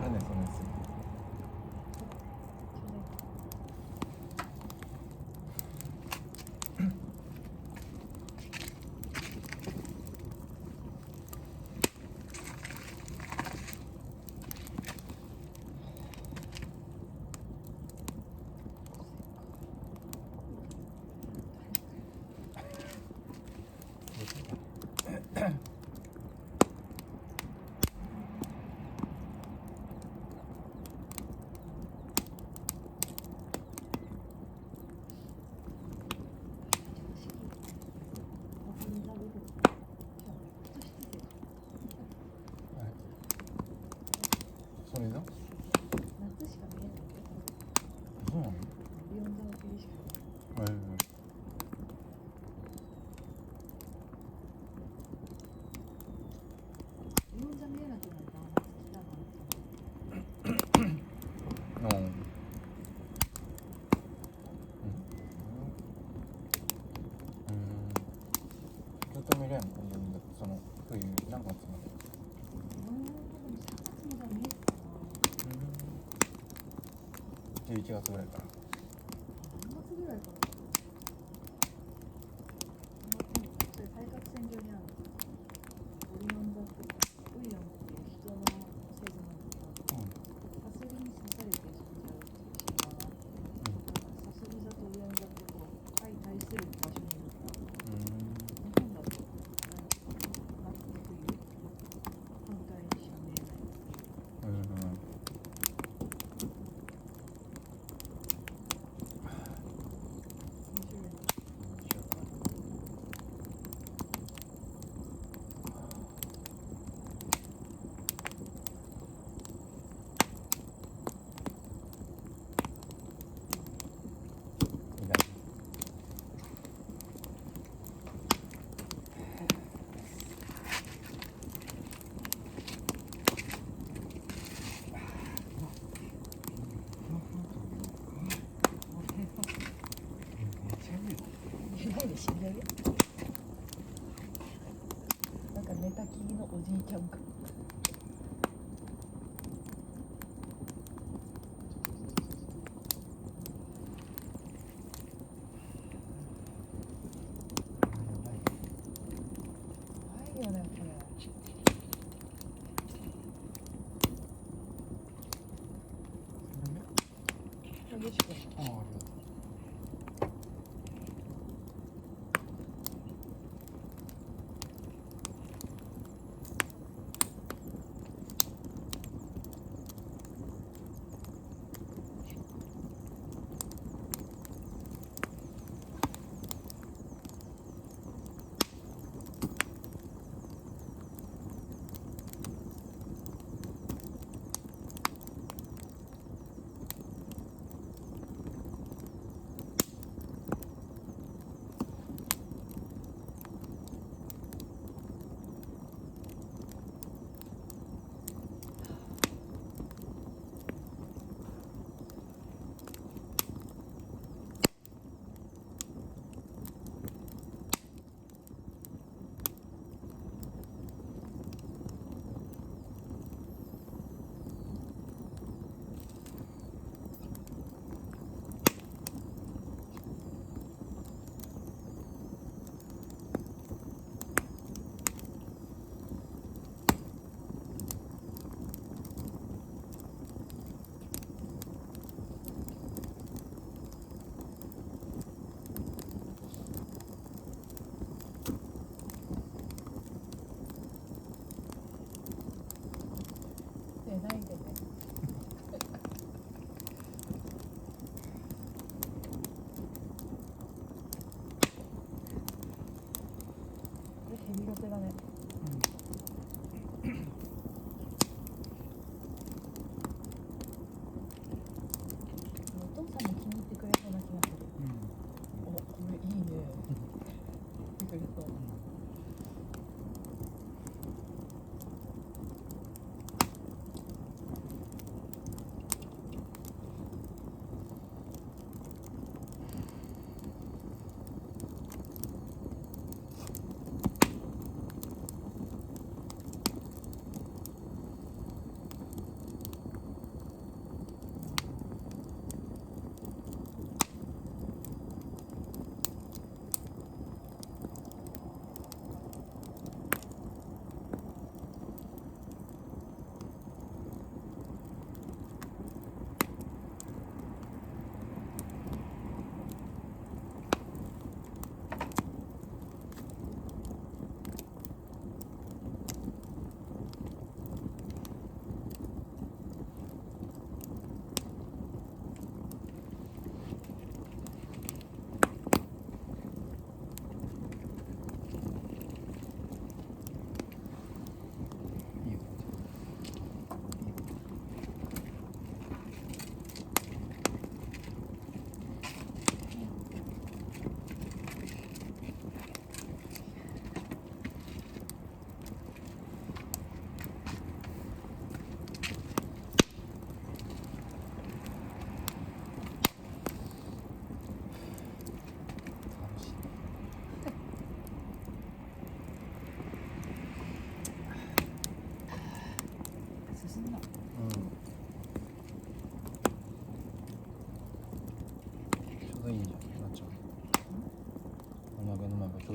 あるね、そのやつ。それだ。夏しか見えない。そうなの？ビヨンドの霧しか見えない。ビヨンド見えなくなったら夏来たなって。ずっと見れんの？その冬何月まで？でも3月まで見えてたな。11月ぐらいから。何月ぐらいから。それ対角線上にあるオリオン座ってウイヨンっていう人の星座なんだけど、サソリに刺されて死んじゃうっていう神話があって、サソリ座とオリオン座ってこう相対する場所にいるから、日本だと夏と冬反対にしか見えないっていう。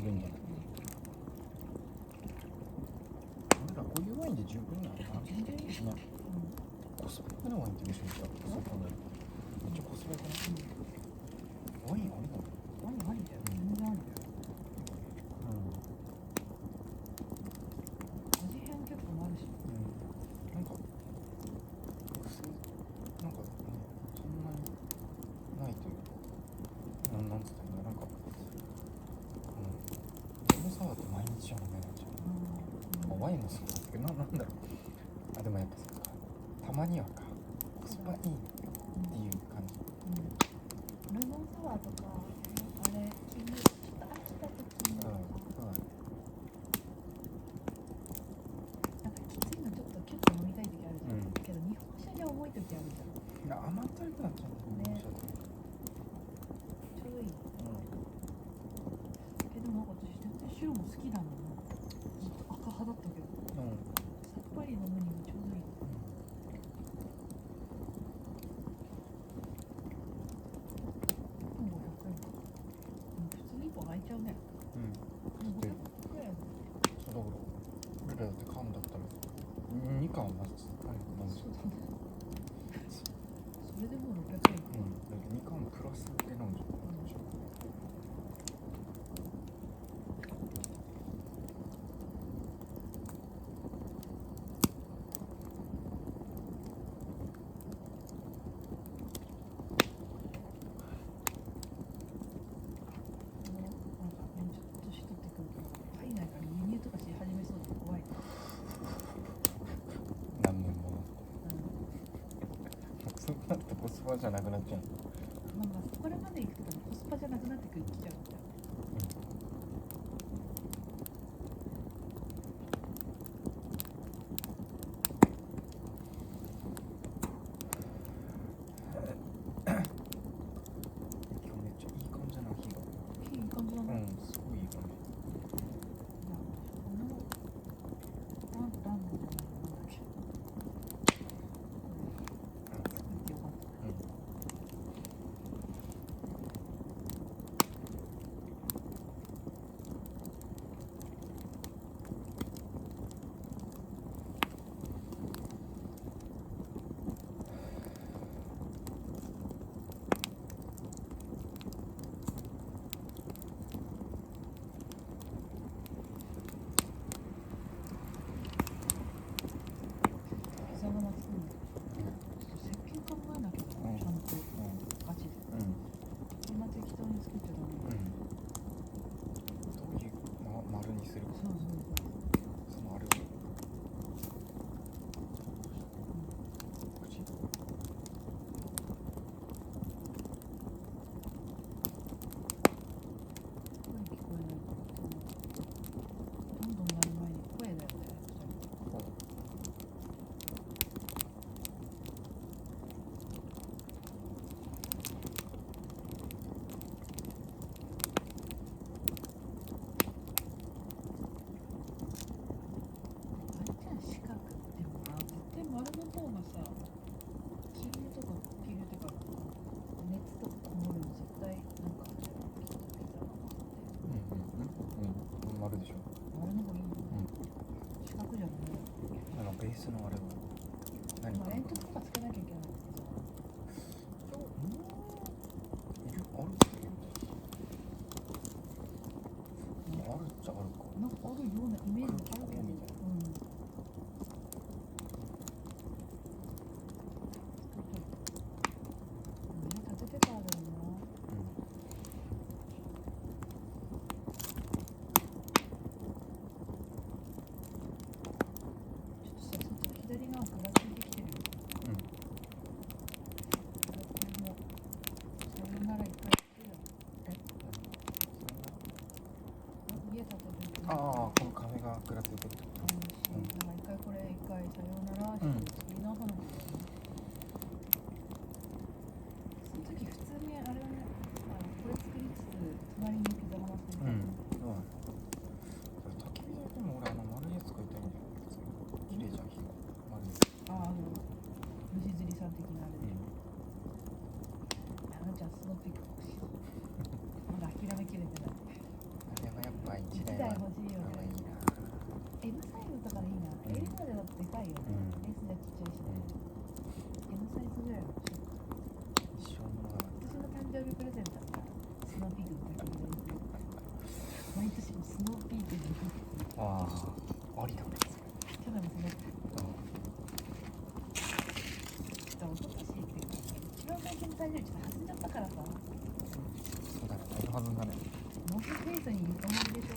るんじゃない？俺らこういうワインで十分なのかな。全然いいしね。コスパのワインってでしょ。そう考えるとめっちゃコスパ良くない？ワインありだね。ワインありだよ。全然ありだよ。味変結構あるし。なんか薄い、なんかね、そんなにないというか、なんつったらいいんだ、なんか、レモンサワーって毎日は飲めないじゃん。ワインもそうだけど、なんだろう。あ、でもやっぱそうか。たまにはか。コスパいいっていう感じ。レモンサワーとか、あれ、ちょっと飽きた時にとか、なんかきついのちょっとキュッと飲みたい時あるじゃん。けど日本酒で重い時あるじゃん。いや、甘ったるくなっちゃうんだよね。ちょうどいい。けどなんか私全然白も好きだもん。ずっと赤派だったけど、さっぱり飲むにもちょうどいい。500円か。普通に1本空いちゃうね。500円くらい。そうだから、俺らだって缶だったら2缶はまずまずそうだね。それでもう600円か。だけど2缶プラスで飲んじゃう。何年もそうなるとコスパじゃなくなっちゃう。なんかこれまで行くとコスパじゃなくなってくるきちゃうみたいな。今日めっちゃいい感じな日が。いい感じだな。すごいいい感じ。ランドじゃないなんだっけ。よかった。膝が松くんちょっと設計考えなきゃな、ちゃんとガチで。今適当に作っちゃダメ。どういう丸にするか。そうそうそう。そのあれを口聞こえないどんどんなる前に声だよね。四角でもな、絶対丸の方がさ、黄色とか黄色とか熱とかこもるの絶対なんかじゃあピザ丸でしょ。丸の方がいいの。四角じゃない。ベースのあれは何か煙突とかつけなきゃいけないんだけど。あるっちゃあるか。なんかあるようなイメージあるけど。立ててたあるよな。左側からついてきてるよ。もうそれなら一回行ってよ。家建てる。この壁がぐらついてる。30ちょっと外んじゃったからさ。そうだね、だいぶはずんだね。ノースフェイスにいるつもりでしょ。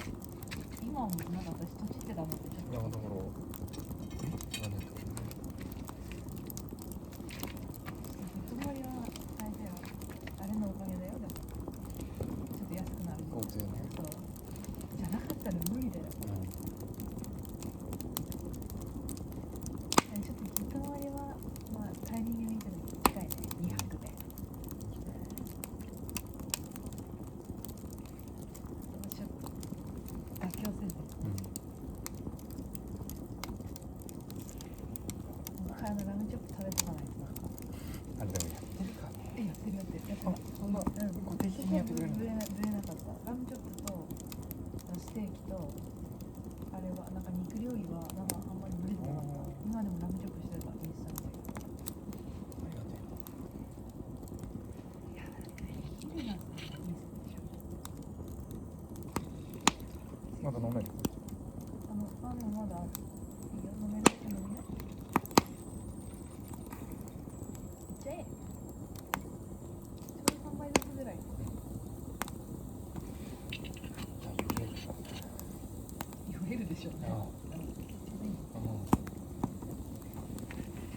今はもうなんか私閉じてたのってちょっと。いや、だからなんでつもりはあれだよ。あれのおかげだよ。でもちょっと安くなる。交通ね。そう。じゃなかったら無理だよ。ちょっと日替わりはまあタイミング見てるの近いね。2泊で。ちょっと妥協せず。ラムチョップ食べとかないとなんか。あれだよ、やってるかね。やってるやってる。やってる。そんな固定的にやってくれるの。ずれなかった。ラムチョップとステーキとあれはなんか肉料理はなんかあんまりブレてなかった。今でもラムチョップしてたインスタ見て。ありがといやだって昼なんていいでしょ。う。まだ飲める。パンもまだある。いいよ、飲めるだけ飲むよ。じゃえ。ちょうど3杯ずつぐらい。酔えるでしょうね。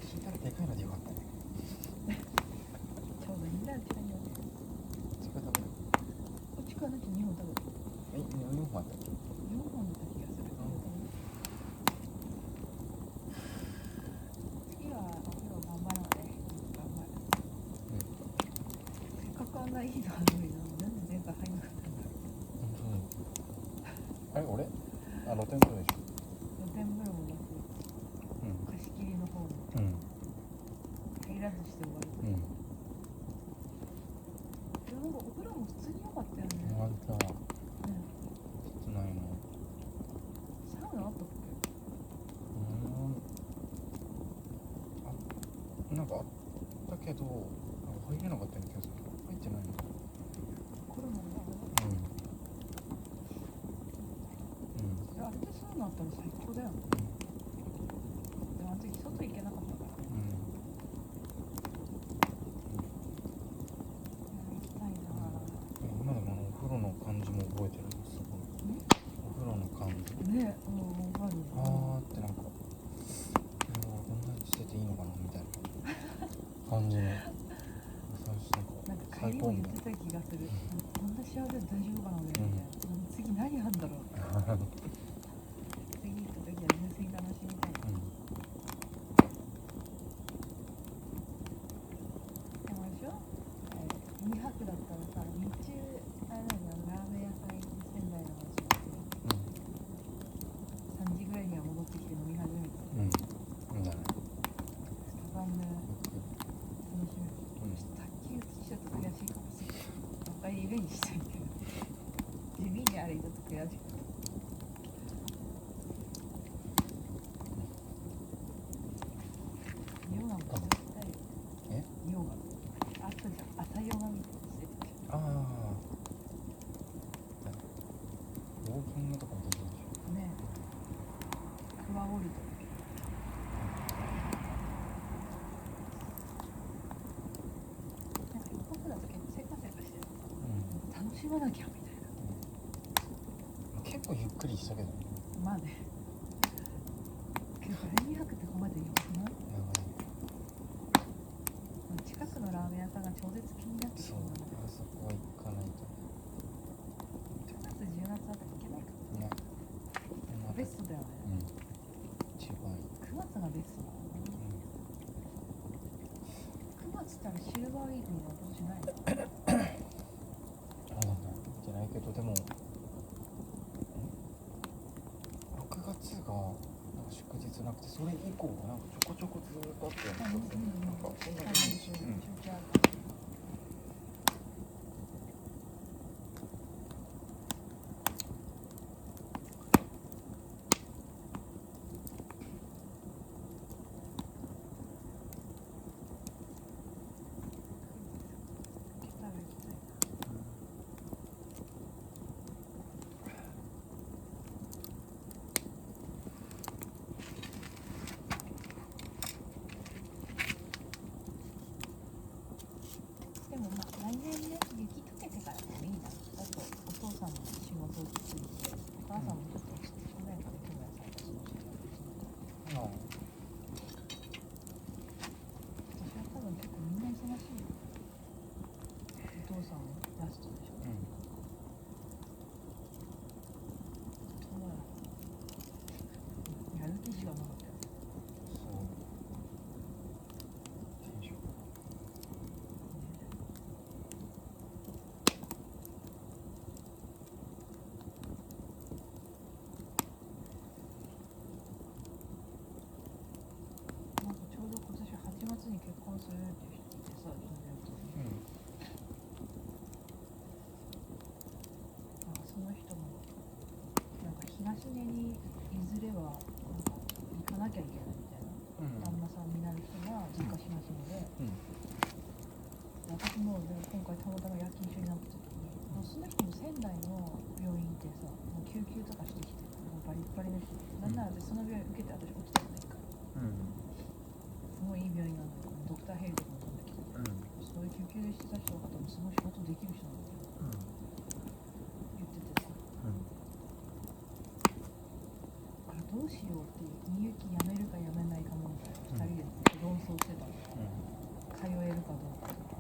聞いたらでかいのでよかったね。ちょうどいいんだ、うちらにはね。それ食べる。うちからなきゃ2本食べる。4本あったっけ。4本だった気がする。次はお風呂頑張ろうね。頑張る。せっかくあんないいのあるのになんで前回入んなかったんだろう。あれ、俺露天風呂でしょ。露天風呂もなく貸し切りの方も入らずして終わる。でもなんかお風呂も普通に良かったよね。あんたね、室内のサウナあったっけ。なんかあったけど入れなかったような気がする。入ってないの。コロナのあれでサウナあったら最高だよね。でもあの時外行けなかったから。行きたいな。今でもお風呂の感じも覚えてるんです。お風呂の感じね、分かる。ってなんかこんなにしてていいのかなみたいな感じのなんか帰りも言ってた気がする。こんな幸せで大丈夫かなみたいな。次何あんだろう。次行った時は純粋に楽しみたい。でもあれでしょ、2泊だったらさ、日中あれなんだよ、ラーメン屋さん行って仙台の話をして3時ぐらいには戻ってきて飲み始めた。スタバンで楽しめる。ちょっと卓球ちょっと悔しいかもしれない。もう一回リベンジしたいけど地味にあれちょっと悔しい。ヨガもしたいよね。ヨガあったじゃん、朝ヨガみたいにしてたじゃん。ウォーキングとかもできるでしょ。ねえ、クワゴルト。なんか一泊だと結構せかせかしてる。楽しまなきゃみたいな。結構ゆっくりしたけどね。まあね。けどあれ2泊ってここまでよくない？やばい。近くのラーメン屋さんが超絶気になってそう、あそこは行かないと。9月10月あたり行けないかね。な。ベストだよね。一番いい。9月がベストだもんね。9月ったらシルバーウィークには今年ないの？じゃないけど、でも6月がなんか祝日なくて、それ以降がなんかちょこちょこずっとあったような気がする。なんかそんな感じ。結婚するっていう人いてさ、友達に。なんかその人もなんか東根にいずれはなんか行かなきゃいけないみたいな、旦那さんになる人が実家東根で、私もで今回たまたま夜勤一緒になった時に、その人も仙台の病院ってさ、もう救急とかしてきてもうバリッバリの人で、なんなら私その病院受けて私落ちたことないから、すごいいい病院なんだけど、ドクターヘリとかも飛んできて、そういう救急でしてた人が多分すごい仕事できる人なんだけど、言っててさ、あれどうしようっていう、みゆき辞めるか辞めないか問題を2人で論争してたの、通えるかどうかとか、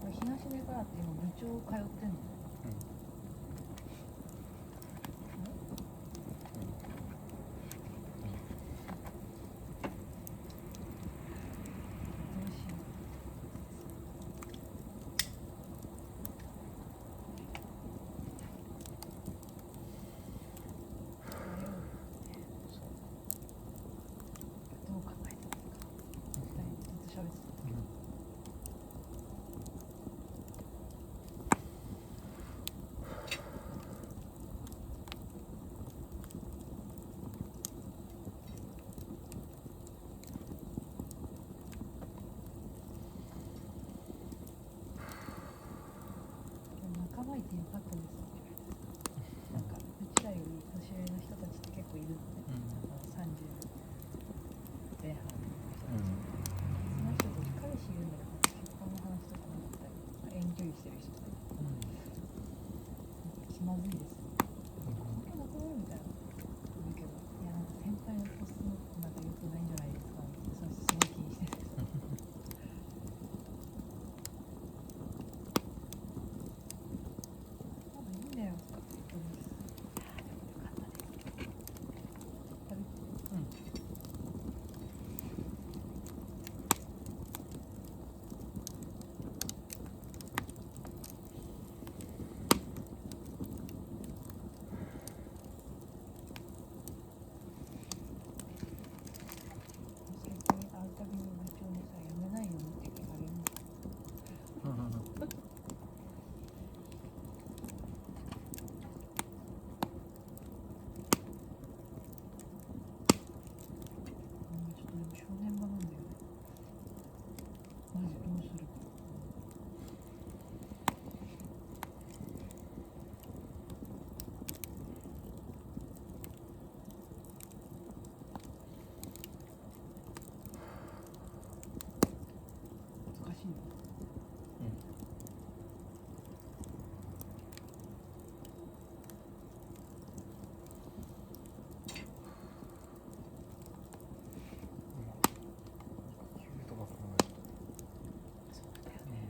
東根からって今部長通ってんのね、どうしよう。どう考えてるのか、2人ずっと喋ってた。仲間いてよかったですって言われて、なんかうちらより年上の人たちって結構いるのね、30前半の人たち、その人たち彼氏いるんだけど結婚の話とかなかったり、遠距離してる人とか、気まずいですよ、なくないみたいな言うけど、いやなんか先輩のポストなんか良くないんじゃないですかって、その人すごい気にしてる。まだいいんだよとかって言ってるんです。いやでもよかったです。食べて最近会うたびに部長にさ、やめないようにって聞かれるんだよ。ちょっとでも正念場なんだよね。マジどうするか。難しいよ。とか考そうだよね。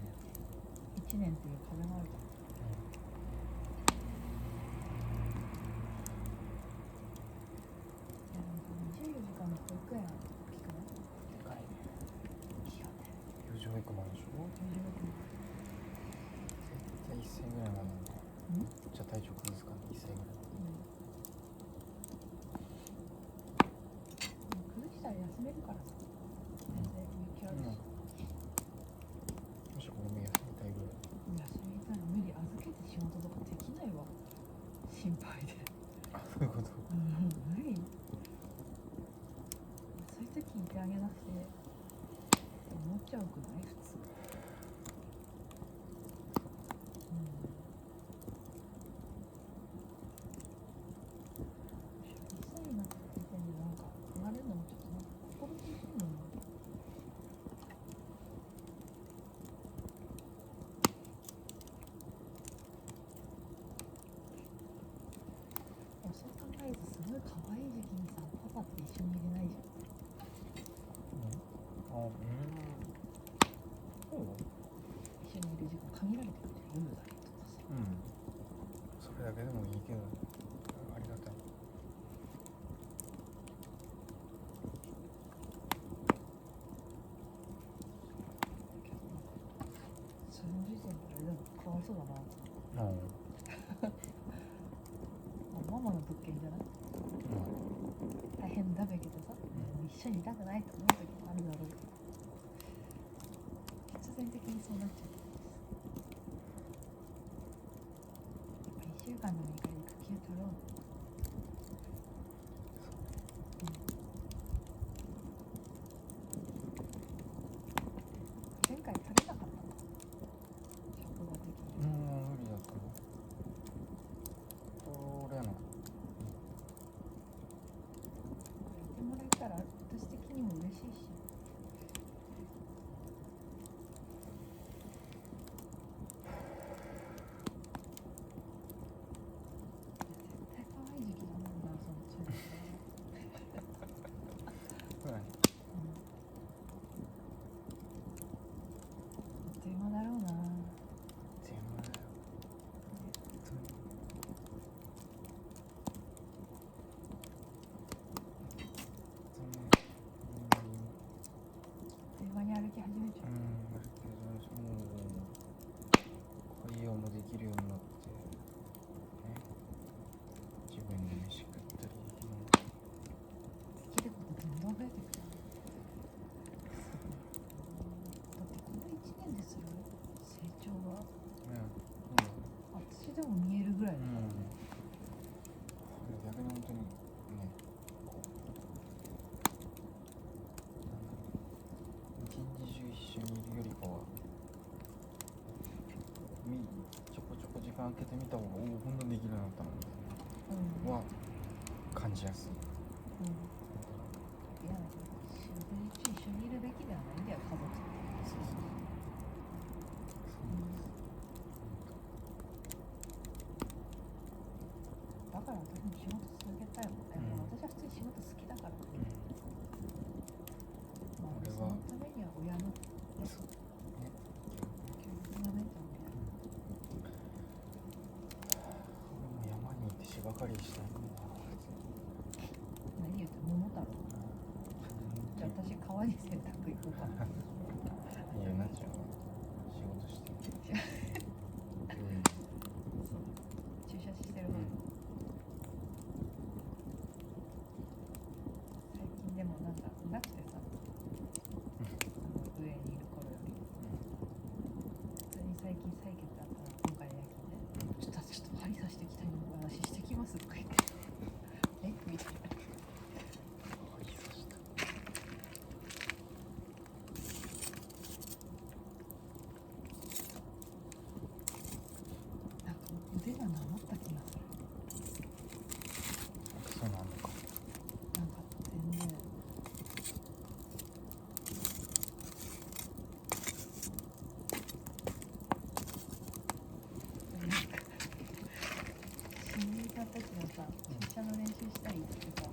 1年っていう壁もあるから。いやでも24時間の保育園大きくない？でかいね。大きいよね。友情育もあるでしょ。26絶対1歳ぐらいまでなんだ。うんじゃあ体調崩すから1歳ぐらい。崩したら休めるからさ、全然勇気あるし、むしろごめん休みたいぐらい。休みたいの無理、預けて仕事とかできないわ、心配で。あ、そういうこと。無理。そういう時いてあげなくて思っちゃうくない普通。1歳になった時点でなんか離れるのもちょっとなんか心苦しいもんね。そう考えるとすごい可愛い時期にさ、パパって一緒にいれないじゃん。そう。一緒にいる時間限られてるじゃん、夜だけとかさ。それだけでもいいけど、ありがたい。その時点であれだもん、かわいそうだなと思って。ママの物件じゃない？大変だべけどさ、一緒にいたくないと思う時もあるだろうけど、然的にそうなっちゃうんです。やっぱ1週間でもいいから育休取ろう。前回取れなかったの職場的に。無理だったの。取れない。やってもらえたら私的にも嬉しいし。絶対可愛い時期だもんな、その中学は。はい。あっという間だろうな。手前だよ。あっという間に歩き始めちゃう。ある程度もう会話もできるようになってね、自分で飯食ったりできるようになって。できることどんどん増えてくる。だってこの1年でする成長が私でも見えるぐらいだからね。逆に本当にね、一日中一緒にいるよりかはちょこちょこ時間空けてみた方が本当にできるようになったのは感じやすい。いや、仕事中一緒にいるべきではないんだよ、家族と。そうそうだから私も仕事続けたいもんね。私は普通に仕事好きだからね。まあ、俺はそのためには親の教育がないとね。俺も山に行って芝刈りしたいもんな。何言って桃太郎。じゃあ私川に洗濯行こうかな。いや、なっちゃう仕事してる。駐車してる方。最近でもなんかなくてさ、上にいる頃より普通に最近採血あったら今回夜勤でちょっと針刺してきたいの話してきますとか言ってえみたいな。なんか腕が治った気がする。そうなのか。なんか全然新入さんたちがさ、出社の練習したいってさ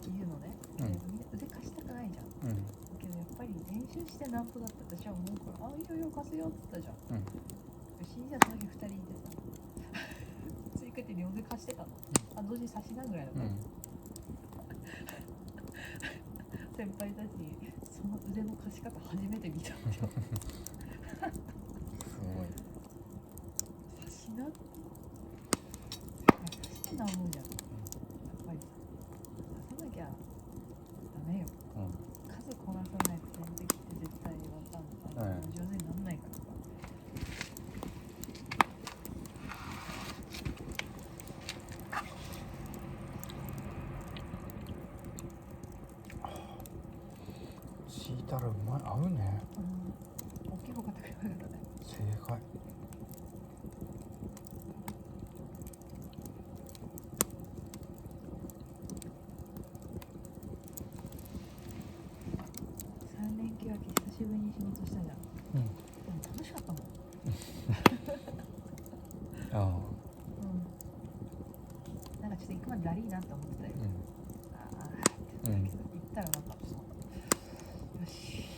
言うのね。みんな腕貸したくないじゃん。けどやっぱり練習してなんとだって私は思うから、あ、いいよいいよ貸すよって言ったじゃん。しんじゃその日2人いてさ追加で両腕貸してたの。同時に差しなぐらいだから、先輩たちその腕の貸し方初めて見たってすごい。差しな差してな思うじゃん。やっぱりさ、刺さなきゃダメよ。数こなさないと点滴って絶対わかんない。上手になんないからさ。敷いたらうまい。合うね。大きい方買ってくればよかったね。正解。3連休明け久しぶりに仕事したじゃん。でも楽しかったもん。なんかちょっと行くまでだりーなって思ってたよ。って言ったらなんかそう、よし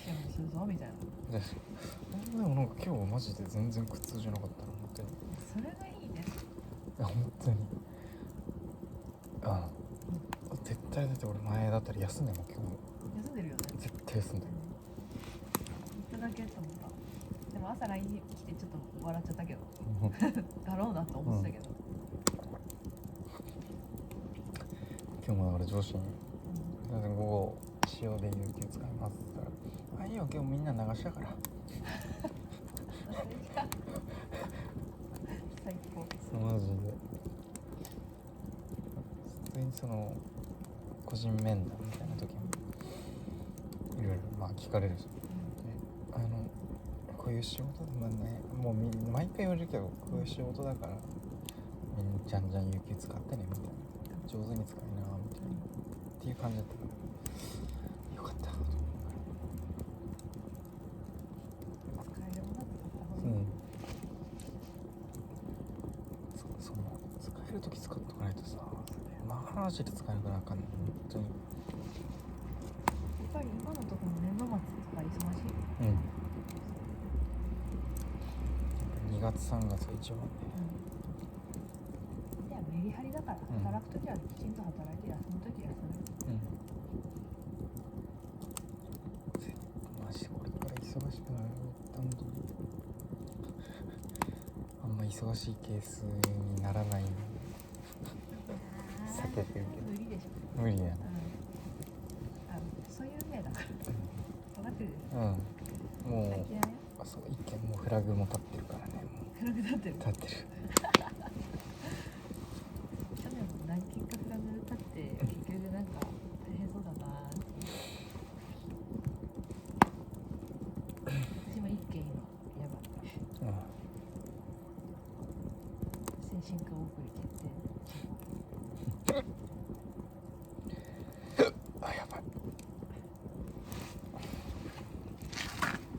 幸せするぞみたいな。でもなんか今日マジで全然苦痛じゃなかったな、本当に。それがいいね。いや本当に。絶対だって俺前だったら休んでも今日も休んでるよね。絶対休んでる。行っただけと思った。でも朝 LINE 来てちょっと笑っちゃったけどだろうなと思ってたけど、今日もだから上司に、午後使用で有給使いますって言ったら、あ、いいよオケをみんな流したから。最高。マジで普通にその個人面談みたいな時もいろいろまあ聞かれるじゃん、こういう仕事まあね、もう毎回言われるけど、こういう仕事だからじゃんじゃん有給使ってねみたいな、上手に使いなみたいな、っていう感じだったからよかったと思使えるものだったう。その使える時使っとかないとさ、マジで使えなくなあかんねん本当に。やっぱり今のところ年度末とか忙しい。2月3月が一番ね。いやメリハリだから、働くときはきちんと働いて、休むときは休む。マジこれから忙しくなる。本当にあんま忙しいケースにならないの避けてるけど。無理でしょ。無理やな。そういう運命だから。分かってるでしょ。もう諦めよ。そう一見もうフラグも立ってるからね。フラグ立ってる。立ってる。去年も何件かフラグ立って結局なんか大変そうだなーって。私も一件今やばい。精神科送り決定。あ、やばい。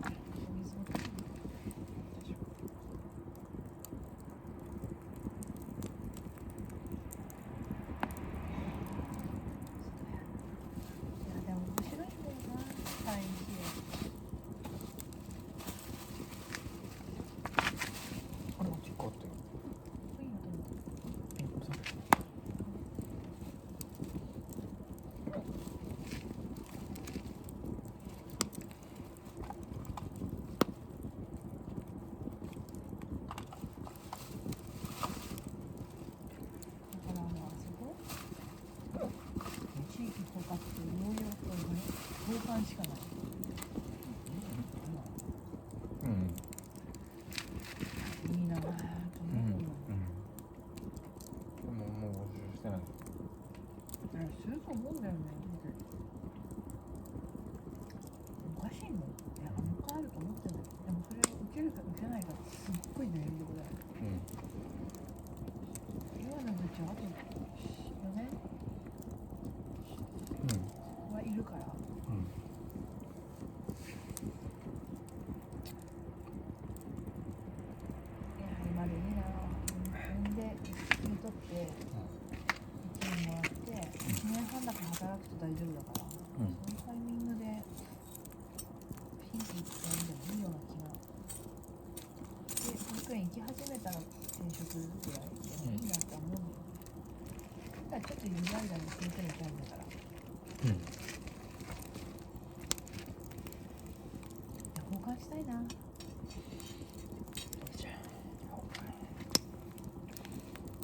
お水も大丈夫。いやでも面白いんだよな、サイン CA。あれこっち行こうって。いいのと思った。だからあそこ地域包括と療養と交換しかない。いいなぁと思ってでももう募集してない。すると思うんだよね。おかしいもん。いや、もう一回あると思ってんだよ。でもそれを受けるか受けないかすっごい悩みどころだよ。今の部長あと4年はいるから。いや、今でいいなぁ。で、聞いとって、1年もらって、1年半だから働くと大丈夫だから、そのタイミングでピンチ一転でもいいような気が。で、保育園行き始めたら転職ぐらいでもいいなって思うんだよね。ただちょっと緩い間に先生みたいだから。交換したいな。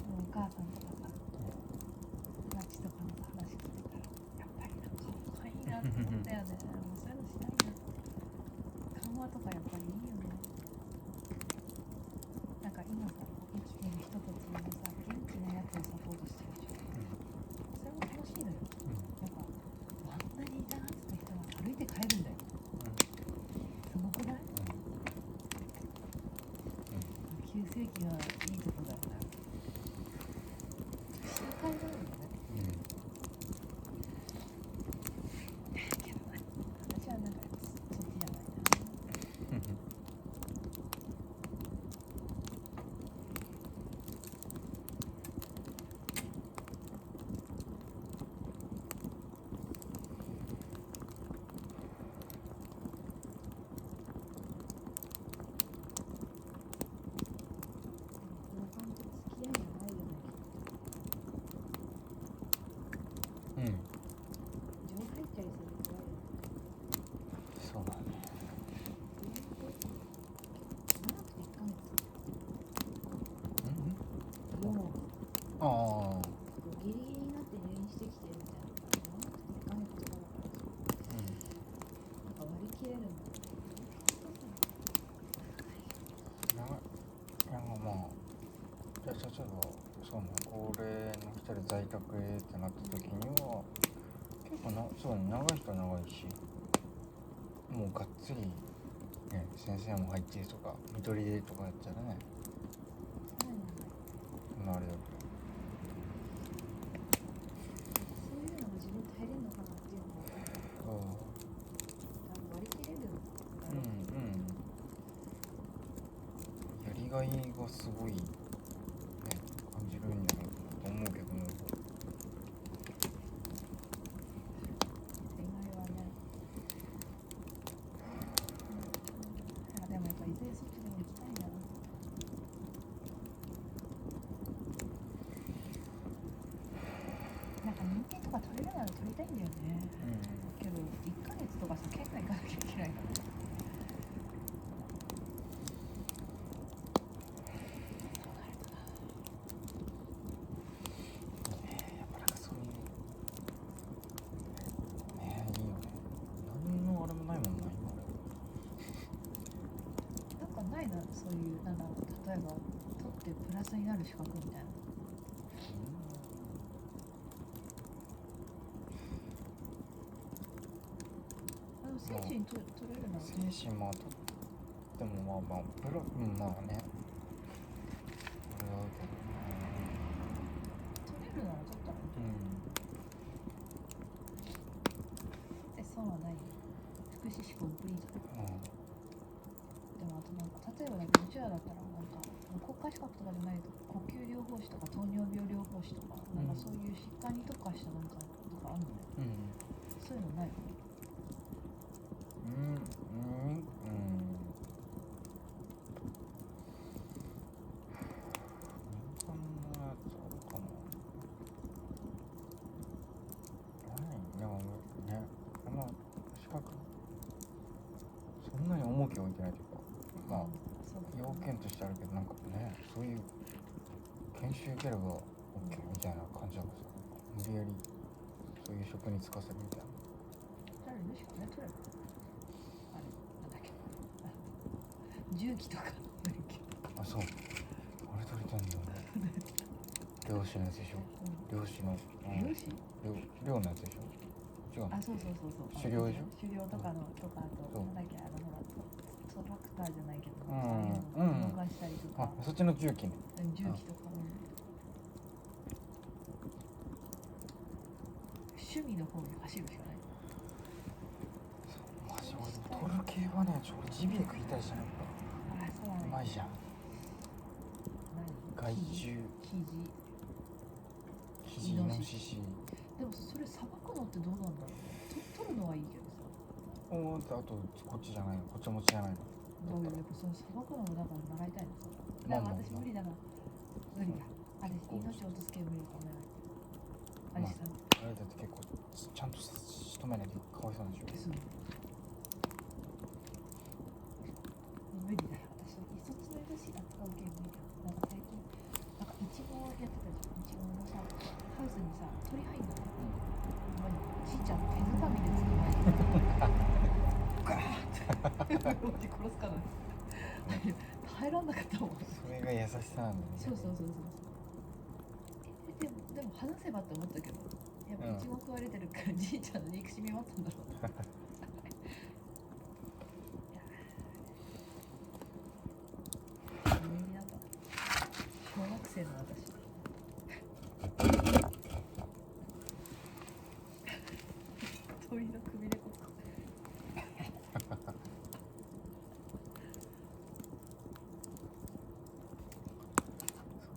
お母さんとかさ、友達とかの話聞いてたら、やっぱりなんかかっこいいなって思ったよね。もうそういうのしたいな。緩和とかやっぱりいいよね。なんか今さ、生きてる人たちのさ、元気なやつをサポートしてるでしょ。それも楽しいのよ。やっぱ、あんなに痛がってた人が歩いて帰るんだよ。すごくない？急性期はいいとこだよね。数回なんだよね。けどね、私はなんかそっちじゃないな。在宅ってなった時には結構そうね、長い人は長いし、もうがっつりね先生も入ってるとか見取りでとかやったらね、あれだけど、そういうのが自分で入れるのかなっていうのを割り切れるんだろう。やりがいがすごい、ね、感じるんじゃないかなと思うけどね。恋愛はね、でもやっぱいずれそっちにも行きたいんだな。なんか人間とか取れるなら取りたいんだよね。けど1ヶ月とかさ、県外行かなきゃいけないから。そういうなんだろう、例えば取ってプラスになる資格みたいな。精神取れるなら精神まあ取ってもまあプロまあね、あれだけど取れるなら取ったらいい。損はない。福祉士コンプリート。でもあとなんか例えばだけどうちらだったらなんか国家資格とかじゃないと呼吸療法士とか糖尿病療法士とか、なんかそういう疾患に特化したなんかとかあるのね。そういうのないの？そんなに重きを置いてないというか、まあ要件としてあるけど、なんかね、そういう研修受ければ OK みたいな感じだからさ、無理やりそういう職に就かせるみたいな。誰のしかね、取れる。あれなんだっけ、重機とかあ、そう、あれ取りたいんだよね。漁師のやつでしょ。漁師の漁のやつでしょ。違うの？あ、そうそう狩猟でしょ。狩猟とかのとか、あとなんだっけ、ほらトラクターじゃないけど、動かしたりとか。あ、そっちの重機ね。重機とか、趣味の方に走るしかない。マジ俺トル系はね、俺ジビエ食いたいじゃん。やっあ、そうぱうまいじゃん。害虫、キジ、イノシシ。でもそれさばくのってどうなんだろうね。取るのはいいけどさ。あとこっちじゃないの、こっち持ちじゃないの。だけどやっぱそのさばくのもだから習いたいのさ。だから私無理だな。無理だ。あれ命を落とす系無理かもね。あれさ、あれだって結構ちゃんと仕留めないとかわいそうなんでしょ。無理だ。私そっちの命扱う系無理だ。なんか最近なんかイチゴやってたじゃん。イチゴのさ、ハウスにさ、鳥入んのね。ちっちゃん手づかみで捕まえてガーッて殺すかな。耐えらんなかったもん。それが優しさなんだね。そうでも話せばって思ったけど、やっぱイチゴ食われてるからじいちゃんの憎しみもあったんだろうな。小学生の私。鳥の首でこう。そう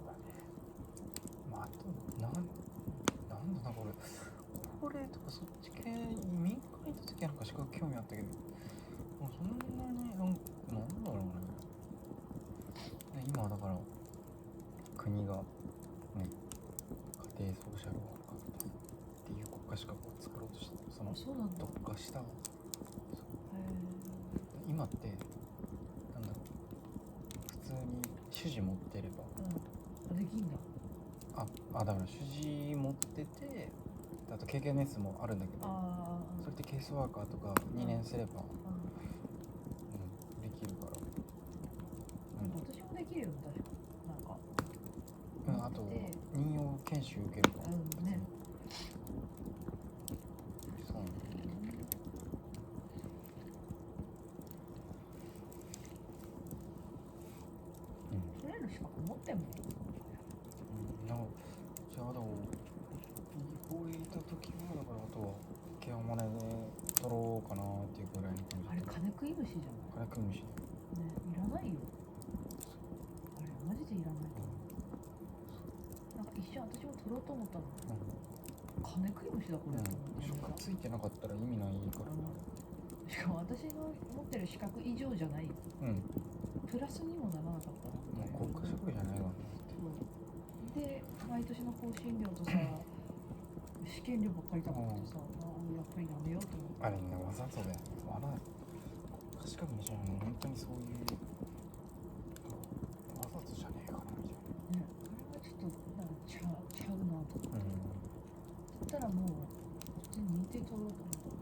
だね。まああとなんだこれとかそっち系民間行った時はなんか資格興味あったけど、もうそんなになんだろうね。今だから国がね、家庭ソーシャルワーカーっていう国家資格を作ろうとして、その特化した今ってなんだろう、普通に主事持ってれば、できんだ。だから主事持ってて、あと経験年数もあるんだけど、それってケースワーカーとか2年すれば、できるから。私もできるよ、確か。なんかあと任用研研修受けるかうんね。そうなんだ。それの資格持ってんもん。なんかじゃあだからこういった時はだからあとはケアマネで取ろうかなっていうぐらいの感じ。あれ金食い虫じゃん。金食い虫。ね、いらないよ。あれマジでいらないと思う。なんか一瞬私も取ろうと思ったの。金食い虫だこれと思って。職ついてなかったら意味ないからな。しかも私の持ってる資格以上じゃないよ。プラスにもならなかったな。もう国家職じゃないわね。で、毎年の更新料とさ、試験料ばっかり高くてさ、やっぱりやめようと思って。あれね、わざとで、国家資格にしないの本当にそういうわざとじゃねえかなみたいな。ね、あれはちょっとなんかちゃうなと思って。だったらもう普通に認定取ろうと思って。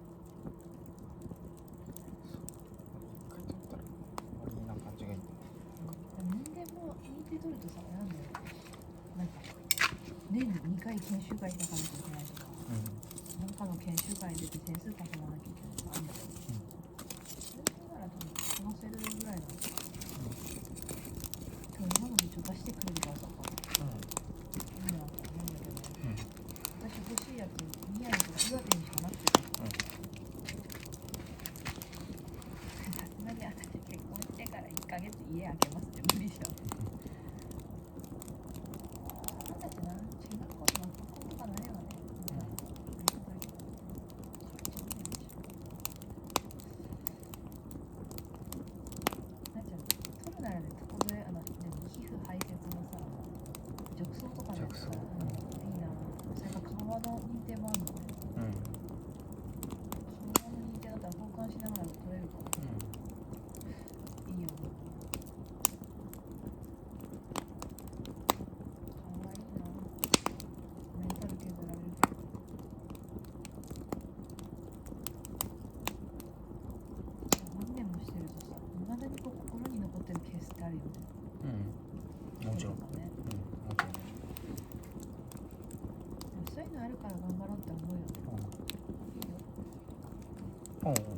一回取ったら終わりな感じがいい。認定取るとさ、なんか年に2回研修会開かなきゃいけないとか、なんかの研修会に出て点数稼がなきゃいけないとかあるんだけど、それなら多分こなせるぐらいの。でも今の部長出してくれるからさ、いいなと思うんだけど、私欲しいやつ宮城とか岩手にしかなくてさ、さすがに私結婚してから1ヶ月家開けますって無理じゃん。なんだってな、中学校とか高校とかなればね、取るならね、ここで皮膚排泄のさ、褥瘡とかね、いいな。それから顔の認定もあるのね。顔の認定だったら交換しながら取れるから、いいよね。かわいいな。メンタル削られるけど。何年もしてるとさ、未だにこう心に残ってるケースってあるよね。もちろん。ね。もちろん。でもそういうのあるから頑張ろうって思うよね。いいよ。